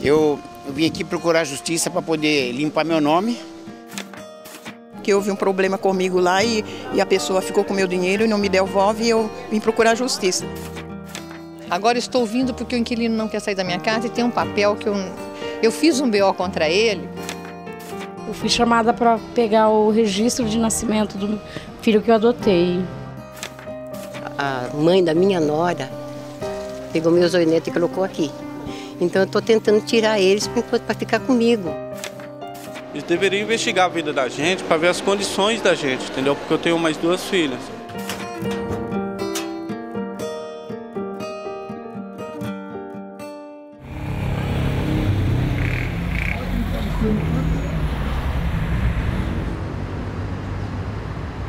Eu vim aqui procurar justiça para poder limpar meu nome. Que houve um problema comigo lá e a pessoa ficou com meu dinheiro e não me devolve e eu vim procurar justiça. Agora estou vindo porque o inquilino não quer sair da minha casa e tem um papel que eu fiz um BO contra ele. Eu fui chamada para pegar o registro de nascimento do filho que eu adotei. A mãe da minha nora pegou meus netos e colocou aqui. Então eu estou tentando tirar eles para ficar comigo. Eles deveriam investigar a vida da gente para ver as condições da gente, entendeu? Porque eu tenho mais 2 filhas.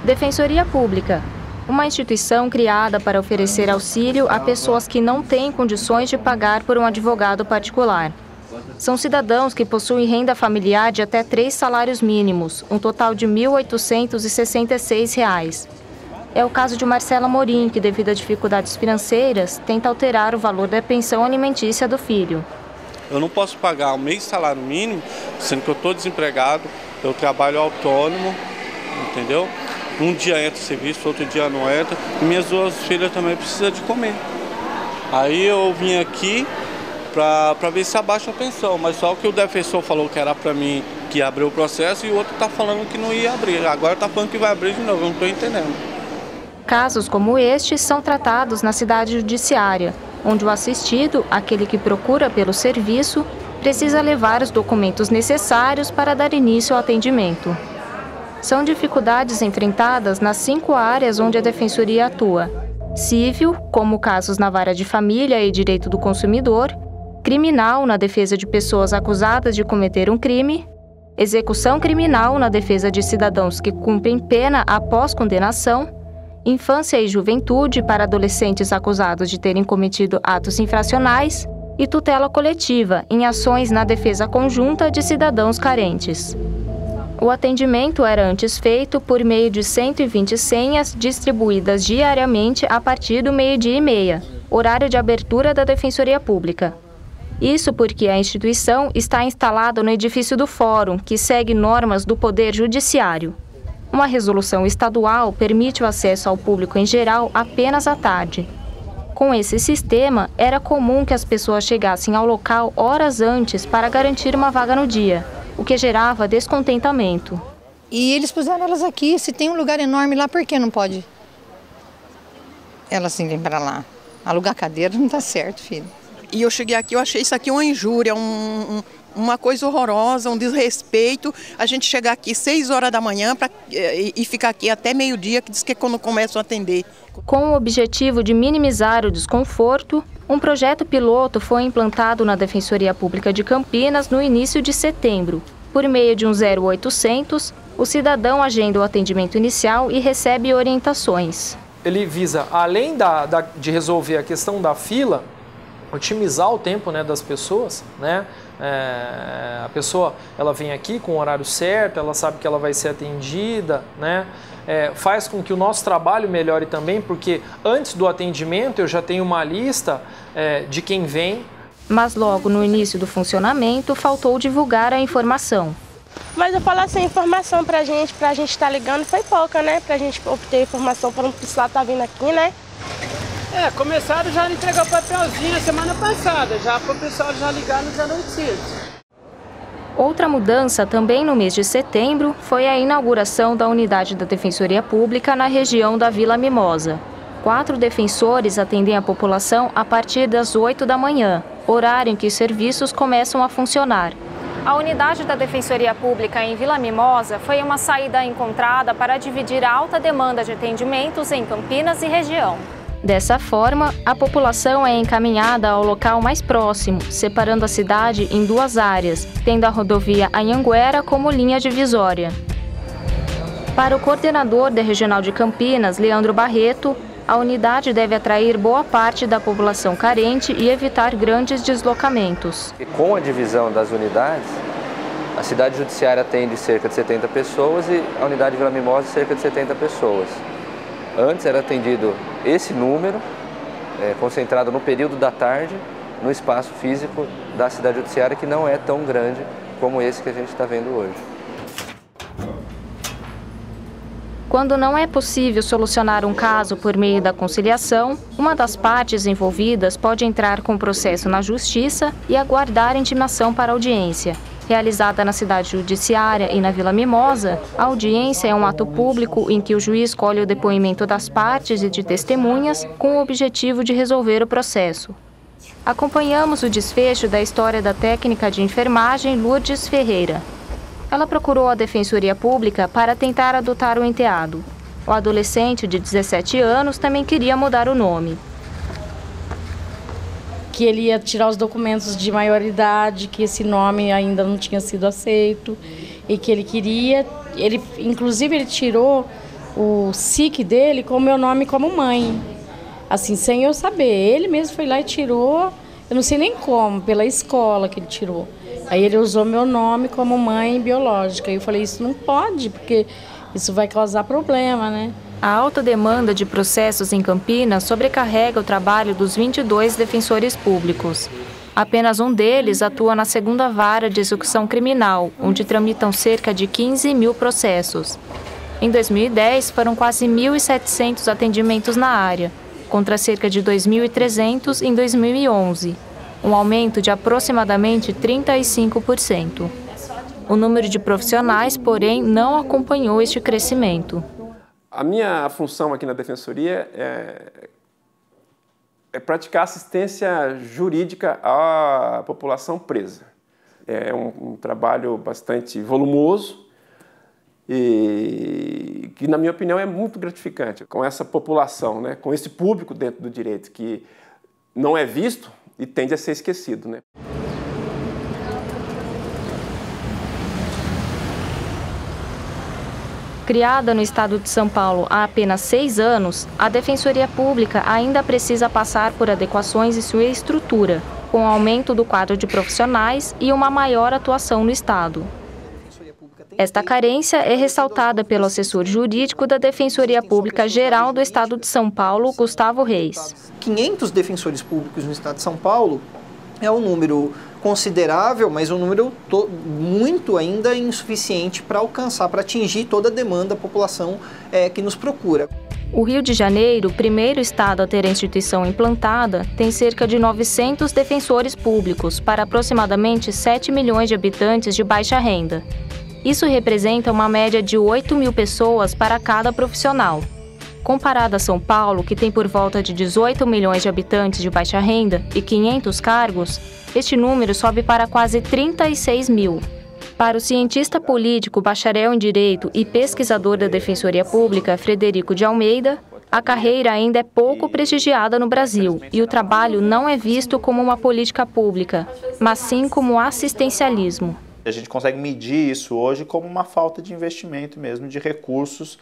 Defensoria Pública, uma instituição criada para oferecer auxílio a pessoas que não têm condições de pagar por um advogado particular. São cidadãos que possuem renda familiar de até 3 salários mínimos, um total de R$ 1.866. É o caso de Marcela Morim, que devido a dificuldades financeiras, tenta alterar o valor da pensão alimentícia do filho. Eu não posso pagar o meio salário mínimo, sendo que eu estou desempregado, eu trabalho autônomo, entendeu? Um dia entra serviço, outro dia não entra. E minhas 2 filhas também precisam de comer. Aí eu vim aqui para ver se abaixa a pensão, mas só que o defensor falou que era para mim que ia abrir o processo e o outro está falando que não ia abrir. Agora está falando que vai abrir de novo, eu não estou entendendo. Casos como este são tratados na cidade judiciária, onde o assistido, aquele que procura pelo serviço, precisa levar os documentos necessários para dar início ao atendimento. São dificuldades enfrentadas nas 5 áreas onde a Defensoria atua: civil, como casos na vara de família e direito do consumidor; criminal, na defesa de pessoas acusadas de cometer um crime; execução criminal, na defesa de cidadãos que cumprem pena após condenação; infância e juventude, para adolescentes acusados de terem cometido atos infracionais; e tutela coletiva, em ações na defesa conjunta de cidadãos carentes. O atendimento era antes feito por meio de 120 senhas distribuídas diariamente a partir do 12h30, horário de abertura da Defensoria Pública. Isso porque a instituição está instalada no edifício do Fórum, que segue normas do Poder Judiciário. Uma resolução estadual permite o acesso ao público em geral apenas à tarde. Com esse sistema, era comum que as pessoas chegassem ao local horas antes para garantir uma vaga no dia, o que gerava descontentamento. E eles puseram elas aqui, se tem um lugar enorme lá, por que não pode elas irem para lá? Alugar cadeira não está certo, filho. E eu cheguei aqui, eu achei isso aqui uma injúria, uma coisa horrorosa, um desrespeito. A gente chegar aqui 6 horas da manhã e ficar aqui até meio-dia, que diz que é quando começam a atender. Com o objetivo de minimizar o desconforto, um projeto piloto foi implantado na Defensoria Pública de Campinas no início de setembro. Por meio de um 0800, o cidadão agenda o atendimento inicial e recebe orientações. Ele visa, além de resolver a questão da fila, otimizar o tempo, né, das pessoas, né? A pessoa ela vem aqui com o horário certo, ela sabe que ela vai ser atendida, né? Faz com que o nosso trabalho melhore também, porque antes do atendimento eu já tenho uma lista de quem vem. Mas logo no início do funcionamento faltou divulgar a informação. Mas eu falo assim, a informação pra gente estar ligando foi pouca, né? Pra gente obter informação para não precisar estar vindo aqui, né? Começaram já a entregar o papelzinho a semana passada, já para o pessoal já ligar nos anunciantes. Outra mudança, também no mês de setembro, foi a inauguração da unidade da Defensoria Pública na região da Vila Mimosa. 4 defensores atendem a população a partir das 8 da manhã, horário em que os serviços começam a funcionar. A unidade da Defensoria Pública em Vila Mimosa foi uma saída encontrada para dividir a alta demanda de atendimentos em Campinas e região. Dessa forma, a população é encaminhada ao local mais próximo, separando a cidade em 2 áreas, tendo a rodovia Anhanguera como linha divisória. Para o coordenador da Regional de Campinas, Leandro Barreto, a unidade deve atrair boa parte da população carente e evitar grandes deslocamentos. Com a divisão das unidades, a cidade judiciária atende cerca de 70 pessoas e a unidade Vila Mimosa cerca de 70 pessoas. Antes era atendido esse número, concentrado no período da tarde, no espaço físico da cidade judiciária, que não é tão grande como esse que a gente está vendo hoje. Quando não é possível solucionar um caso por meio da conciliação, uma das partes envolvidas pode entrar com o processo na justiça e aguardar a intimação para audiência. Realizada na cidade judiciária e na Vila Mimosa, a audiência é um ato público em que o juiz colhe o depoimento das partes e de testemunhas com o objetivo de resolver o processo. Acompanhamos o desfecho da história da técnica de enfermagem Lourdes Ferreira. Ela procurou a Defensoria Pública para tentar adotar o enteado. O adolescente de 17 anos também queria mudar o nome. Que ele ia tirar os documentos de maioridade, que esse nome ainda não tinha sido aceito e que ele queria, inclusive ele tirou o SIC dele com o meu nome como mãe, assim, sem eu saber. Ele mesmo foi lá e tirou, eu não sei nem como, pela escola que ele tirou. Aí ele usou meu nome como mãe biológica. E eu falei, isso não pode, porque isso vai causar problema, né? A alta demanda de processos em Campinas sobrecarrega o trabalho dos 22 defensores públicos. Apenas um deles atua na 2ª Vara de Execução Criminal, onde tramitam cerca de 15 mil processos. Em 2010, foram quase 1.700 atendimentos na área, contra cerca de 2.300 em 2011. Um aumento de aproximadamente 35%. O número de profissionais, porém, não acompanhou este crescimento. A minha função aqui na Defensoria é praticar assistência jurídica à população presa. É um trabalho bastante volumoso e que, na minha opinião, é muito gratificante com essa população, né? Com esse público dentro do direito que não é visto e tende a ser esquecido, né? Criada no estado de São Paulo há apenas 6 anos, a Defensoria Pública ainda precisa passar por adequações em sua estrutura, com o aumento do quadro de profissionais e uma maior atuação no estado. Esta carência é ressaltada pelo assessor jurídico da Defensoria Pública Geral do Estado de São Paulo, Gustavo Reis. 500 defensores públicos no Estado de São Paulo é um número considerável, mas um número muito ainda insuficiente para alcançar, para atingir toda a demanda da população que nos procura. O Rio de Janeiro, primeiro estado a ter a instituição implantada, tem cerca de 900 defensores públicos para aproximadamente 7 milhões de habitantes de baixa renda. Isso representa uma média de 8 mil pessoas para cada profissional. Comparado a São Paulo, que tem por volta de 18 milhões de habitantes de baixa renda e 500 cargos, este número sobe para quase 36 mil. Para o cientista político, bacharel em Direito e pesquisador da Defensoria Pública, Frederico de Almeida, a carreira ainda é pouco prestigiada no Brasil e o trabalho não é visto como uma política pública, mas sim como assistencialismo. A gente consegue medir isso hoje como uma falta de investimento mesmo, de recursos,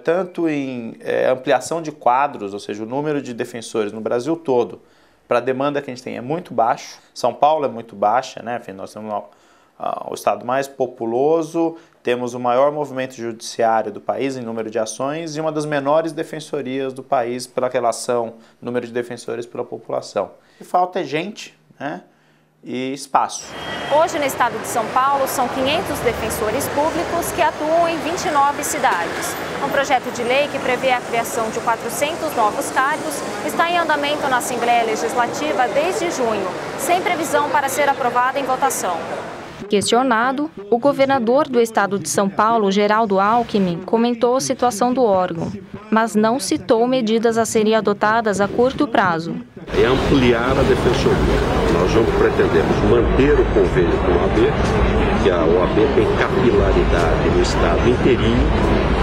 tanto em ampliação de quadros, ou seja, o número de defensores no Brasil todo, para a demanda que a gente tem é muito baixo. São Paulo é muito baixa, né? Nós temos o estado mais populoso, temos o maior movimento judiciário do país em número de ações e uma das menores defensorias do país pela relação número de defensores pela população. O que falta é gente, né? E espaço. Hoje, no estado de São Paulo, são 500 defensores públicos que atuam em 29 cidades. Um projeto de lei que prevê a criação de 400 novos cargos está em andamento na Assembleia Legislativa desde junho, sem previsão para ser aprovado em votação. Questionado, o governador do estado de São Paulo, Geraldo Alckmin, comentou a situação do órgão, mas não citou medidas a serem adotadas a curto prazo. É ampliar a defensoria. Nós pretendemos manter o convênio com a OAB, que a OAB tem capilaridade no estado inteirinho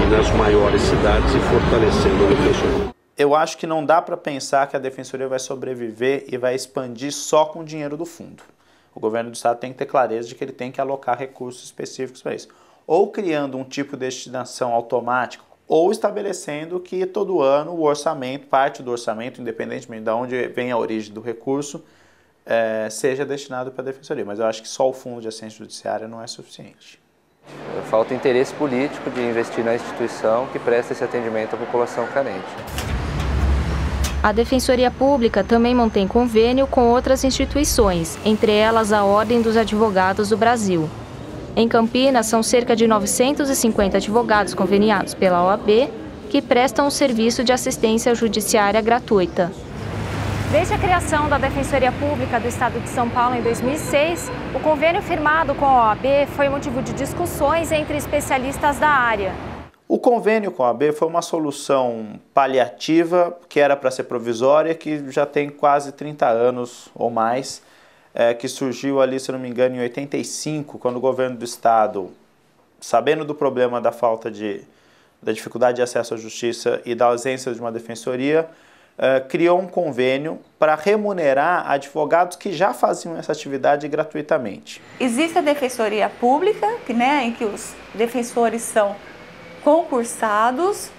e nas maiores cidades e fortalecendo a defensoria. Eu acho que não dá para pensar que a defensoria vai sobreviver e vai expandir só com o dinheiro do fundo. O governo do estado tem que ter clareza de que ele tem que alocar recursos específicos para isso. Ou criando um tipo de destinação automática, ou estabelecendo que todo ano o orçamento, parte do orçamento, independentemente de onde vem a origem do recurso, seja destinado para a defensoria. Mas eu acho que só o fundo de assistência judiciária não é suficiente. Falta interesse político de investir na instituição que presta esse atendimento à população carente. A Defensoria Pública também mantém convênio com outras instituições, entre elas a Ordem dos Advogados do Brasil. Em Campinas, são cerca de 950 advogados conveniados pela OAB que prestam o serviço de assistência judiciária gratuita. Desde a criação da Defensoria Pública do Estado de São Paulo em 2006, o convênio firmado com a OAB foi motivo de discussões entre especialistas da área. O convênio com a OAB foi uma solução paliativa, que era para ser provisória, que já tem quase 30 anos ou mais, que surgiu ali, se não me engano, em 85, quando o governo do Estado, sabendo do problema da da dificuldade de acesso à justiça e da ausência de uma defensoria, criou um convênio para remunerar advogados que já faziam essa atividade gratuitamente. Existe a Defensoria Pública, em que os defensores são concursados,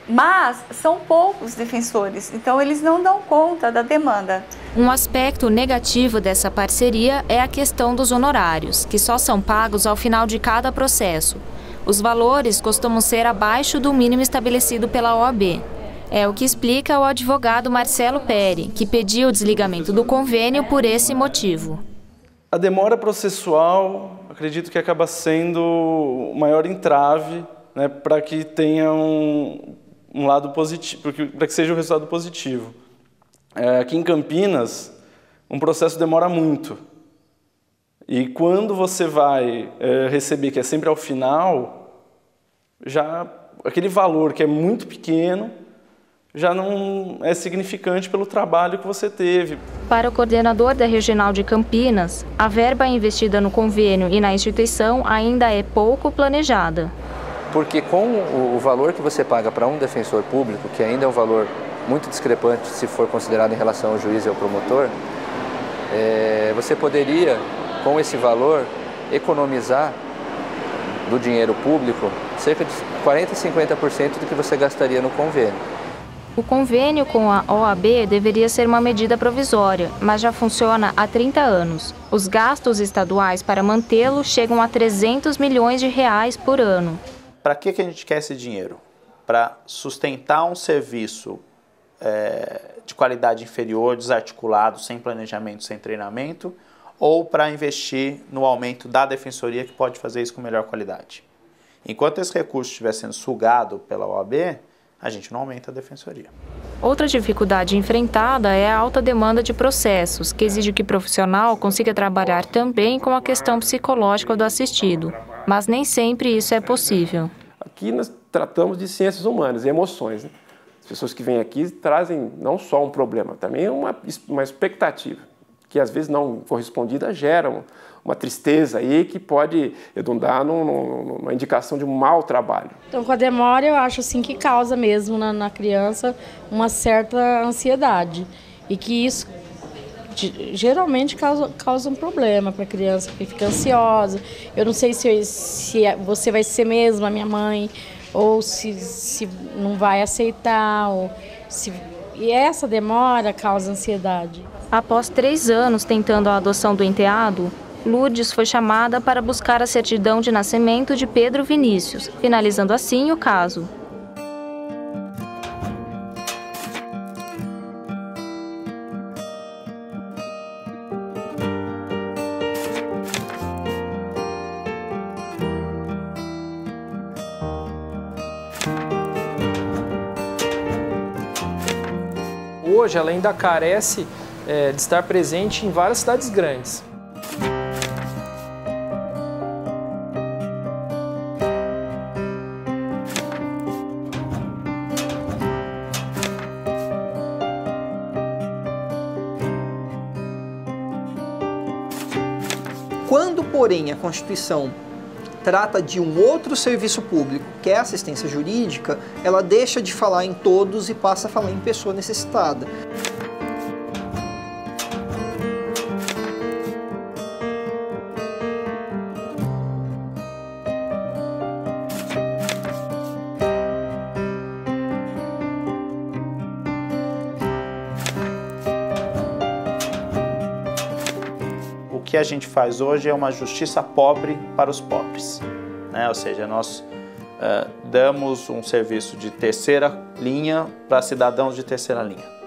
mas são poucos defensores, então eles não dão conta da demanda. Um aspecto negativo dessa parceria é a questão dos honorários, que só são pagos ao final de cada processo. Os valores costumam ser abaixo do mínimo estabelecido pela OAB. É o que explica o advogado Marcelo Peri, que pediu o desligamento do convênio por esse motivo. A demora processual, acredito que acaba sendo o maior entrave, para que tenha um lado positivo, para que seja um resultado positivo. Aqui em Campinas, um processo demora muito. E quando você vai receber, que é sempre ao final, já aquele valor que é muito pequeno, já não é significante pelo trabalho que você teve. Para o coordenador da Regional de Campinas, a verba investida no convênio e na instituição ainda é pouco planejada. Porque com o valor que você paga para um defensor público, que ainda é um valor muito discrepante se for considerado em relação ao juiz e ao promotor, você poderia, com esse valor, economizar do dinheiro público cerca de 40% a 50% do que você gastaria no convênio. O convênio com a OAB deveria ser uma medida provisória, mas já funciona há 30 anos. Os gastos estaduais para mantê-lo chegam a 300 milhões de reais por ano. Para que a gente quer esse dinheiro? Para sustentar um serviço de qualidade inferior, desarticulado, sem planejamento, sem treinamento, ou para investir no aumento da defensoria, que pode fazer isso com melhor qualidade? Enquanto esse recurso estiver sendo sugado pela OAB, a gente não aumenta a defensoria. Outra dificuldade enfrentada é a alta demanda de processos, que exige que o profissional consiga trabalhar também com a questão psicológica do assistido, mas nem sempre isso é possível. Aqui nós tratamos de ciências humanas e emoções. As pessoas que vêm aqui trazem não só um problema, também uma expectativa, que às vezes não correspondida gera uma tristeza aí que pode redundar numa indicação de um mau trabalho. Então, com a demora, eu acho assim que causa mesmo na criança uma certa ansiedade e que isso geralmente causa um problema para a criança, que fica ansiosa. Eu não sei se você vai ser mesmo a minha mãe ou se não vai aceitar, e essa demora causa ansiedade. Após 3 anos tentando a adoção do enteado, Lourdes foi chamada para buscar a certidão de nascimento de Pedro Vinícius, finalizando assim o caso. Hoje ela ainda carece de estar presente em várias cidades grandes. Quando, porém, a Constituição trata de um outro serviço público, que é a assistência jurídica, ela deixa de falar em todos e passa a falar em pessoa necessitada. O que a gente faz hoje é uma justiça pobre para os pobres, Ou seja, nós damos um serviço de terceira linha para cidadãos de terceira linha.